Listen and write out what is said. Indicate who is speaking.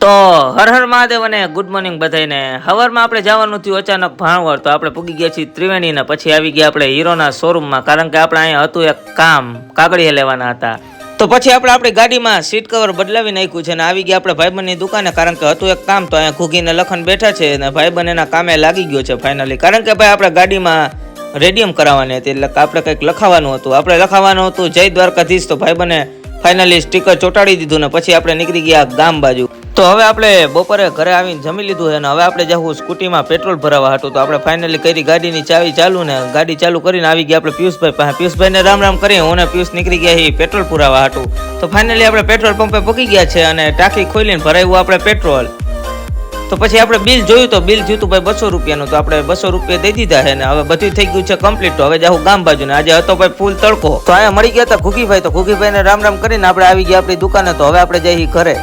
Speaker 1: તો હર હર મહાદેવ અને good morning બધાને. હવારમાં આપણે જવાનું થયું અચાનક ભાણવડ, તો આપણે પૂગી ગયા છીએ ત્રિવેણી ને પછી આવી ગયા આપણે હીરોના શોરૂમમાં, કારણ કે આપણે અહીંયા હતું એક કામ, કાગળિયા લેવાના હતા. તો પછી આપણે આપણી ગાડીમાં સીટ કવર બદલાવી નાખ્યું છે ને આવી ગયા આપણે ભાઈબંધની દુકાને, કારણ કે હતું એક કામ. તો અહીંયા ઘૂઘીને લખન બેઠા છે અને ભાઈબંધ એના કામે લાગી ગયો છે ફાઇનલી, કારણ કે ભાઈ આપણે ગાડીમાં રેડિયમ કરાવવાની હતી, એટલે આપણે કંઈક લખાવાનું હતું. આપણે લખાવાનું હતું જય દ્વારકાધીશ, તો ભાઈબંધે ફાઇનલી સ્ટીકર ચોંટાડી દીધું ને પછી આપણે નીકળી ગયા ગામ બાજુ. તો હવે આપણે બપોરે ઘરે આવીને જમી લીધું છે ને હવે આપણે જવું સ્કૂટીમાં પેટ્રોલ ભરાવા હતું. તો આપણે ફાઇનલી કરી ગાડીની ચાવી ચાલુ ને ગાડી ચાલુ કરીને આવી ગયા આપણે પિયુષભાઈ પાસે. પિયુષભાઈને રામ રામ કરી હું ને પિયુષ નીકળી ગયા એ પેટ્રોલ પુરાવા હતું. તો ફાઇનલી આપણે પેટ્રોલ પંપે પહોંચી ગયા છે અને ટાંકી ખોલીને ભરાવ્યું આપણે પેટ્રોલ. તો પછી આપણે બિલ જોયું, તો બિલ જોયું ભાઈ 200 રૂપિયાનું. તો આપણે 200 રૂપિયા દઈ દીધા છે ને હવે બધું થઈ ગયું છે કમ્પ્લીટ. તો હવે જાઉં ગામ બાજુ ને આજે હતો ભાઈ ફૂલ તડકો. તો અહીંયા મળી ગયા હતા ઘૂઘીભાઈ. તો ઘૂઘીભાઈને રામ રામ કરીને આપણે આવી ગયા આપણી દુકાને. તો હવે આપણે જઈએ ઘરે.